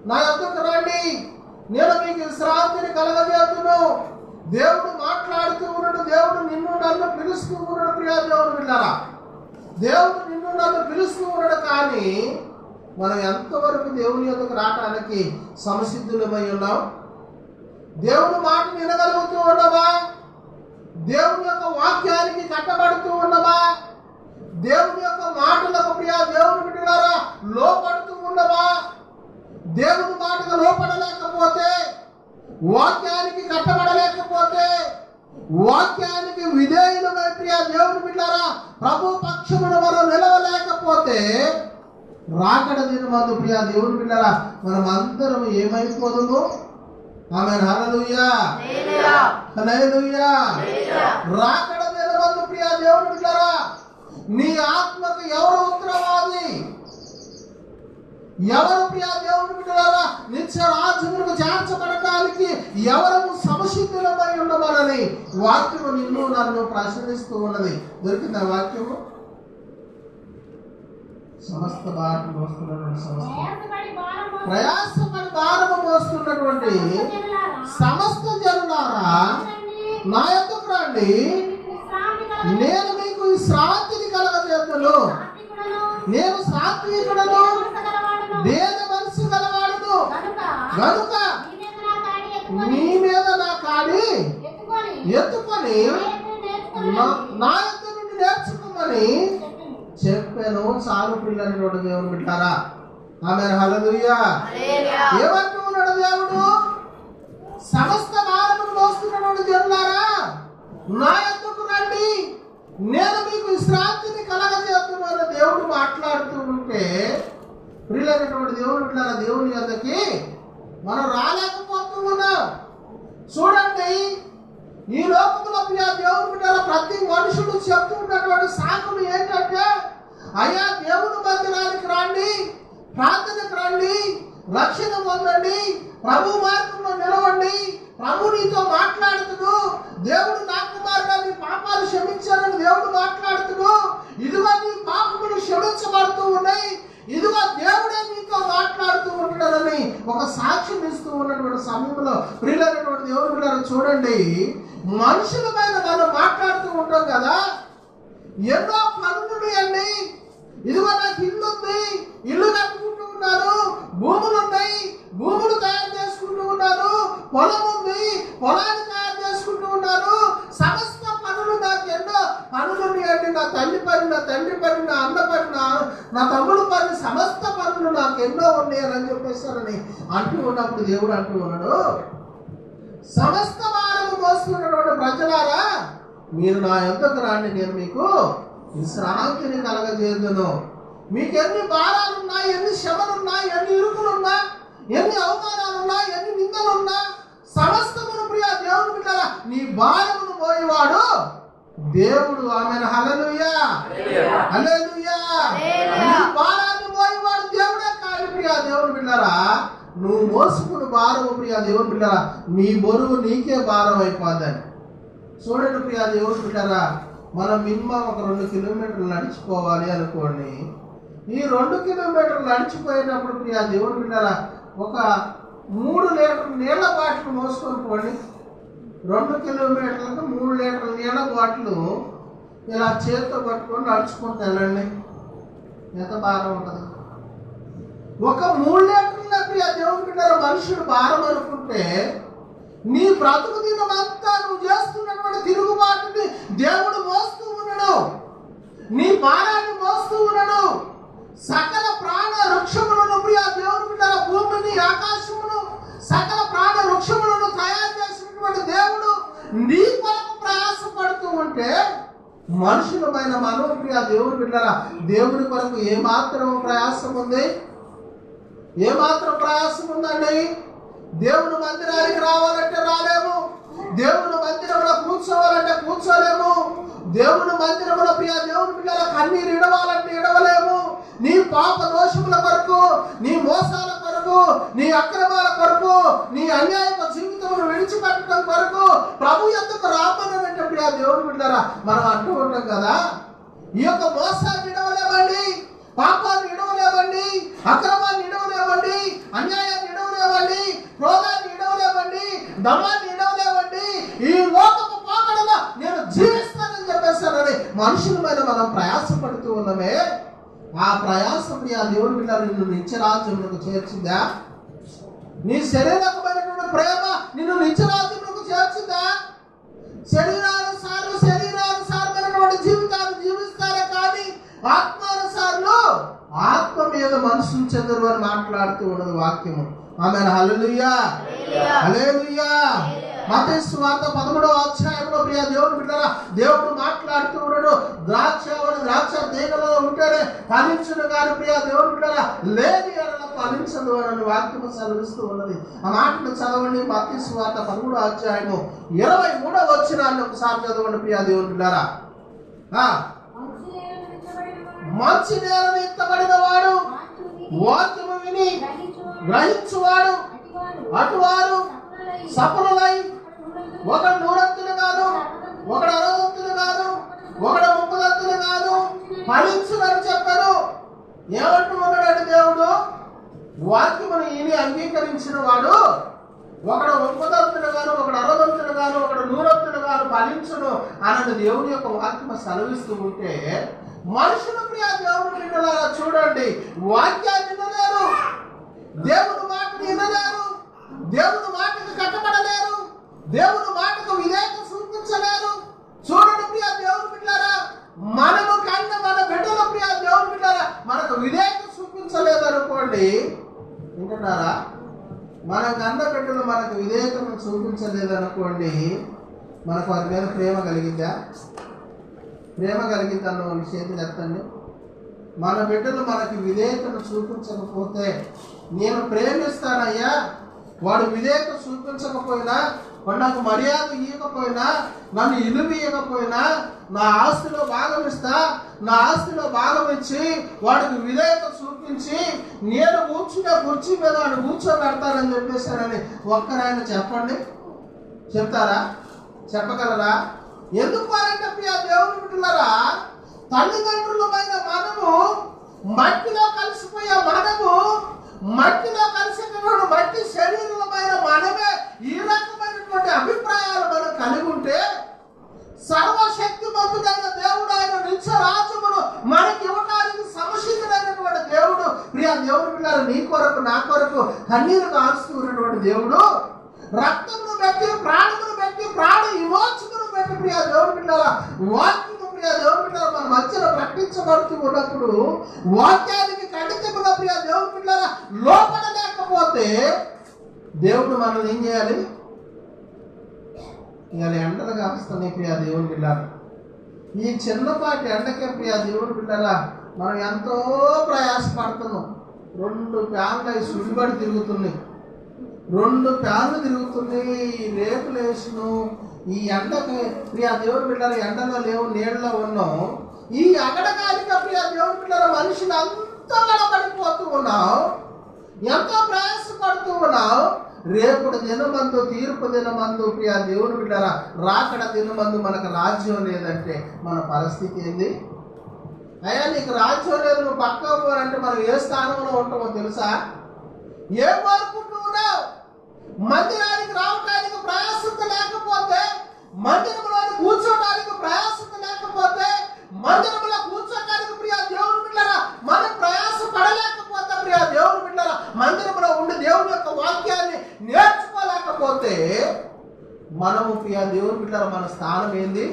నా యొద్దకు రండి, నేను మీకు విశ్రాంతిని కలగజేతును. దేవుడు మాట్లాడుతూ ఉన్నాడు. దేవుడు నిన్ను నన్ను పిలుస్తూ ఉన్నాడు. ప్రియా దేవుడు విన్నారా, దేవుడు నిన్ను నన్ను పిలుస్తూ ఉన్నాడు. కానీ మనం ఎంతవరకు దేవుని యొద్దకు రావడానికి సంసిద్ధులమై ఉన్నాం? దేవుని మాట వినగలుగుతూ ఉన్నావా? దేవుని యొక్క వాక్యానికి కట్టబడుతూ ఉన్నావా? దేవుని యొక్క మాటలకు ప్రియా దేవుని బిడ్డలారా లోపడుతూ ఉన్నావా? దేవుని మాటకు లోపడలేకపోతే, వాక్యానికి కట్టబడలేకపోతే, వాక్యానికి విధేయులమై ప్రియా దేవుని బిడ్డలారా ప్రభు పక్షమున మనం నిలవలేకపోతే, రాకడ దినమందు ప్రియా దేవుని బిడ్డలారా మనం అందరం ఏమైపోదుము? ఆమేన్, హల్లెలూయా, హల్లెలూయా. రాకడ దినమందు ప్రియా దేవుని బిడ్డలారా నీ ఆత్మకు ఎవరు ఉత్తరవాది? ఎవరు ప్రియా దేవుని బిడ్డలారా నిత్య రాజ్యములకు చేర్చబడటానికి ఎవరు సమసిద్ధులమై ఉండమని వాక్యము నిన్ను నన్ను ప్రశ్నిస్తూ ఉన్నది. దొరికిందా వాక్యము? సమస్త భారం మోస్తున్నటువంటి, ప్రయాసపడి భారము మోస్తున్నటువంటి సమస్త జనులారా నా యొద్దకు రండి, నేను మీకు విశ్రాంతిని కలగజేతును. నేను సాత్వికుడను, దేన మనసు గలవాడును గనుక నీ మీద నా కాడి ఎత్తుకొని నా యొద్ద నుండి నేర్చుకోమని చెప్పాను. చాలు పిల్లలు దేవుని బిడ్డారా. ఆమేన్, హల్లెలూయా. ఏమంటూ ఉన్నాడు దేవుడు? సమస్త భారమును మోస్తున్నటువంటి జనులారా నా యొద్దకు రండి, నేను మీకు విశ్రాంతిని కలగజేస్తున్నాను. దేవుడు మాట్లాడుతూ ఉంటే ప్రియులైనటువంటి దేవుని బిడ్డలారా దేవుని యొద్దకి మనం రాలేకపోతూ ఉన్నాం. చూడండి, ఈ లోకంలో ప్రియ దేవుని బిడ్డలారా ప్రతి మనుషుడు చెప్తూ ఉన్నటువంటి సాకులు ఏంటంటే, అయ్యా దేవుని మందిరానికి రండి, ప్రార్థనకు రండి, రక్షణ పొందండి, ప్రభు మార్గంలో నిలవండి, ప్రభు నీతో మాట్లాడుతుడు, దేవుడు నా కుమారుడు నీ పాపాలు క్షమించాలని దేవుడు మాట్లాడుతుడు, ఇదిగో నీ పాపములు క్షమించబడుతూ ఉన్నాయి, ఇదిగో దేవుడే నీతో మాట్లాడుతూ ఉంటాడని ఒక సాక్ష్యం ఇస్తూ ఉన్నటువంటి సమయంలో ప్రియులైనటువంటి దేవుని బిడ్డలారా చూడండి, మనుషుల పైన మనం మాట్లాడుతూ ఉంటాం కదా, ఎన్నో పనులు అండి. ఇదిగో నాకు ఇల్లు ఉంది, ఇల్లు కట్టుకుంటూ ఉన్నారు, భూములు ఉన్నాయి, భూములు తయారు చేసుకుంటూ ఉన్నారు, పొలం ఉంది, పొలాన్ని తయారు చేసుకుంటూ ఉన్నారు, సమస్త పనులు నాకు ఎన్నో పనులు ఉన్నాయండి. నా తల్లి పని, నా తండ్రి పని, నా అన్న పని, నా తమ్ముడు పని, సమస్త పనులు నాకు ఎన్నో ఉన్నాయని చెప్పేస్తారని అంటూ ఉన్నప్పుడు దేవుడు అంటూ ఉన్నాడు, సమస్త భారము మోస్తున్నటువంటి ప్రజలారా మీరు నా యొద్దకు రండి, నేను మీకు విశ్రాంతిని కలగజేయుదును. మీకు ఎన్ని భారాలున్నా, ఎన్ని శ్రమలున్నా, ఎన్ని ఇరుకులున్నా, ఎన్ని అవమానాలున్నా, ఎన్ని నిందలున్నా, సమస్తమును ప్రియ దేవుని బిడ్డలారా నీ భారమును మోయేవాడు దేవుడు. ఆమేన్, హల్లెలూయా, హల్లెలూయా. నీ భారాన్ని మోయేవాడు దేవుడే. కాదు ప్రియ దేవుని బిడ్డలారా నువ్వు మోసుకుని భారము ప్రియ దేవుని బిడ్డలారా నీ బరువు నీకే భారం అయిపోద్దని. చూడండి ప్రియ దేవుని బిడ్డలారా, మనం మినిమం ఒక 2 కిలోమీటర్లు నడిచిపోవాలి అనుకోండి. ఈ 2 కిలోమీటర్లు నడిచిపోయినప్పుడు ప్రియ దేవుని బిడ్డలారా ఒక 3 లీటర్ల నీళ్ళ బాటిల్ మోసుకొని పోండి. 2 కిలోమీటర్లకు 3 లీటర్ల నీళ్ళ బాటిల్ ఇలా చేతితో పట్టుకొని నడుచుకుంటూ వెళ్ళండి, ఎంత భారం ఉంటుంది? ఒక 3 లీటర్ల ప్రియ దేవుని బిడ్డలారా మనుషుడు భారం అనుకుంటే, నీ బ్రతుకు దినమంతా నువ్వు చేస్తున్నటువంటి తిరుగుబాటుని దేవుడు మోస్తూ ఉన్నాడు, నీ భారాన్ని మోస్తూ ఉన్నాడు. సకల ప్రాణ వృక్షములను ప్రియ దేవుని బిడ్డలారా భూమిని, ఆకాశమును, సకల ప్రాణ వృక్షములను తయారు చేసినటువంటి దేవుడు నీ కొరకు ప్రయాసపడుతూ ఉంటే, మనుషులమైన మనం ప్రియ దేవుని బిడ్డలారా దేవుని కొరకు ఏమాత్రం ప్రయాసం ఉంది? ఏమాత్రం ప్రయాసం ఉందండి? దేవుని మందిరానికి రావాలంటే రాలేము, దేవుని మందిరంలో కూర్చోవాలంటే కూర్చోలేము, దేవుని మందిరంలో ప్రియ దేవుని బిడ్డలారా కన్నీరు ఇడవాలంటే ఇడవలేము. నీ పాప దోషముల కొరకు, నీ మోసాల కొరకు, నీ అక్రమాల కొరకు, నీ అన్యాయ జీవితమును విడిచిపెట్టడం కొరకు ప్రభు యొద్దకు రామనంటే ప్రియ దేవుని బిడ్డలారా మనం అంటూ ఉంటాం కదా, ఈ యొక్క మోసాన్ని ఇడవలేమండి, పాపాన్ని ఇడవలేమండి, అక్రమాన్ని ఇడవలేమండి, అన్యాయాన్ని దమాన్ని వినలేవండి, ఈ లోకపు పోకడలో నేను జీవిస్తానని చెప్పేస్తానని మనుషుల మీద మనం ప్రయాసపడుతూ ఉన్నామే. ఆ ప్రయాసం ఆ దేవుని బిడ్డ నిన్ను నిత్యరాజ్యంలోకి చేర్చిందా? నీ శరీరకమైనటువంటి ప్రేమ నిన్ను నిత్యరాజ్యంలోకి చేర్చిందా? శరీరానుసారమైనటువంటి జీవితాన్ని జీవిస్తారే కానీ ఆత్మానుసారులు ఆత్మ మీద మనసు చెందరు అని మాట్లాడుతూ ఉన్నది వాక్యము. ఆమేన్. హల్లెలూయా, హల్లెలూయా. మత్తయి సువార్త 13వ అధ్యాయంలో ప్రియ దేవుని బిడ్డలారా, దేవుడు మాట్లాడుతూ ఉన్నాడు. ద్రాక్ష తీగలో ఉంటేనే ఫలించును కానీ ప్రియ దేవుని బిడ్డలారా లేని ఎడల ఫలించదు అని వాక్యము సెలవిస్తూ ఉన్నది. ఆ మాటను చదవండి. మత్తయి సువార్త 13వ అధ్యాయము 23వ వచనాన్ని ఒకసారి చదవండి ప్రియ దేవుని బిడ్డలారా. మంచి నేలను ఎత్తబడిన వాడు వాక్యము విని గ్రహించువాడు అటువారు సఫలులై ఒకడు 100 కాదు, ఒకడు 60 కాదు, ఒకడు 30 కాదు, ఫలించులని చెప్పారు. ఏమంటూ ఉన్నాడు దేవుడు? వాక్యమును ఈయన అంగీకరించిన వాడు ఒకడు 30 గాను, ఒకడు 60 గాను, ఒకడు 100 గాను ఫలించును అన్నది దేవుని యొక్క వాక్యము సెలవిస్తూ ఉంటే, మనుషులు ప్రియ దేవుని బిడ్డలారా చూడండి, వాక్యాన్ని వినలేరు, దేవుని మాటను వినలేరు, దేవుని మాటకు కట్టబడలేరు, దేవుని మాటకు విధేయత చూపించలేరు. చూడండి ప్రియ దేవుని బిడ్డలారా, మనము కన్నా మన బిడ్డల ప్రియ దేవుని బిడ్డలారా మనకు విధేయత చూపించలేదు అనుకోండి, వింటున్నారా? మన కన్న బిడ్డలు మనకు విధేయతను చూపించలేదు అనుకోండి, మనకు వారి మీద ప్రేమ కలిగిందా? ప్రేమ కలిగిందన్న విషయం చెప్తండి. మన బిడ్డలు మనకి విధేయతను చూపించకపోతే, నేను ప్రేమిస్తానయ్యా, వాడు విధేయత చూపించకపోయినా, వాడు నాకు మర్యాద ఇవ్వకపోయినా, నన్ను ఇలువ ఇవ్వకపోయినా, నా ఆస్తిలో భాగం ఇస్తా, నా ఆస్తిలో భాగం ఇచ్చి వాడికి విధేయత చూపించి నేను కూర్చునే కుర్చీ మీద వాడు కూర్చోబెడతానని చెప్పేశారని ఒక్కరైనా చెప్పండి, చెప్తారా? చెప్పగలరా? ఎందుకు వారంటే ప్రియ దేవుని బిడ్డలారా, తల్లిదండ్రులమైన మనము మట్టిలో కలిసిపోయే మనము, మట్టిలో కలిసినటువంటి మట్టి శరీరమైన మనమే ఈ రకమైనటువంటి అభిప్రాయాలు మనం కలిగి ఉంటే, సర్వశక్తిమంతుడైన దేవుడు ఆయన నిత్యరాజ్యమును మనకి ఇవ్వడానికి సమశితుడైనటువంటి దేవుడు, ప్రియ దేవుని బిడ్డలారా, నీ కొరకు నా కొరకు కన్నీరు కారుస్తూ ఉన్నటువంటి దేవుడు, రక్తమును పెట్టి ప్రాణమును పెట్టి ప్రాణ విమోచకును పెట్టి ప్రియ దేవుని బిడ్డలారా వాక్యము ప్రియ దేవుని బిడ్డలారా మన మధ్యలో ప్రకటించబడుతూ ఉన్నప్పుడు, వాక్యానికి ఖండితముగా ప్రియ దేవుని బిడ్డలారా లోపడలేకపోతే దేవుడు మనల్ని ఏం చేయాలి? ఇవాళ ఎండలు కాస్తున్నాయి ప్రియ దేవుని బిడ్డలారా. ఈ చిన్నపాటి ఎండకే ప్రియ దేవుని బిడ్డలారా మనం ఎంతో ప్రయాసపడుతున్నాం. 2 ఫ్యాన్లు అవి సుడిబడి తిరుగుతున్నాయి, 2 ఫ్యాన్లు తిరుగుతున్నాయి, రేకులు వేసును. ఈ ఎండకి ప్రియ దేవుని బిడ్డలారా ఎండలో లేవు, నీళ్ళలో ఉన్నాం. ఈ అగడగాలిక ప్రియ దేవుని బిడ్డలారా మనుషులు అంతా గడపడిపోతూ ఉన్నావు, ఎంతో ప్రయాసపడుతూ ఉన్నావు. రేపుడు దినమందు, తీర్పు దినమందు ప్రియ దేవుని బిడ్డలారా రాకడ దినమందు మనకు రాజ్యం లేదంటే మన పరిస్థితి ఏంది? అయ్యా నీకు రాజ్యం లేదు, నువ్వు పక్క పోరంటే మనం ఏ స్థానంలో ఉంటామో తెలుసా? ఏం కోరుకుంటూ ఉన్నావు? మందిరానికి రావడానికి ప్రయాసత లేకపోతే, మందిరంలో కూర్చోడానికి ప్రయాసత లేకపోతే, మందిరంలో కూర్చోడానికి ప్రియ దేవుని బిడ్డలారా మనం ప్రయాస పడలేకపోతే, ప్రియ దేవుని బిడ్డలారా మందిరంలో ఉండి దేవుని యొక్క వాక్యాన్ని నేర్చుకోలేకపోతే, మనము ప్రియ దేవుని బిడ్డలారా మన స్థానం ఏంది?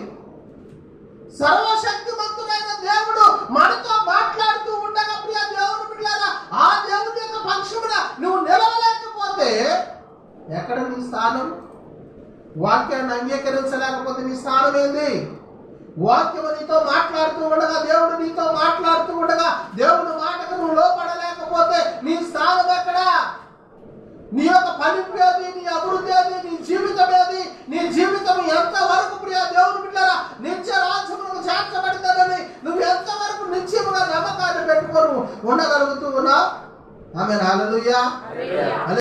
సర్వశక్తిమంతుడైన దేవుడు మనతో మాట్లాడుతూ ఉండగా ప్రియ దేవుని బిడ్డలారా ఆ దేవుని యొక్క పక్షమున నువ్వు నిలవలేకపోతే ఎక్కడ నీ స్థానం? వాక్యాన్ని అంగీకరించలేకపోతే నీ స్థానం ఏంది? వాక్యము నీతో మాట్లాడుతూ ఉండగా, దేవుడు నీతో మాట్లాడుతూ ఉండగా దేవుని మాటకు నువ్వు లోపడలేకపోతే నీ స్థానం ఎక్కడా? నీ యొక్క ఫలింపు ఏది? నీ అభివృద్ధి ఏది? నీ జీవితం ఏది? నీ జీవితం ఎంతవరకు ప్రియ దేవుని బిడ్డలారా నిత్య రాజ్యములకు చేర్చబడతానని నువ్వు ఎంతవరకు నిత్యముగా నమ్మకాన్ని పెట్టుకొని ఉండగలుగుతూ ఉన్నావు? ఆమేన్. హల్లెలూయా.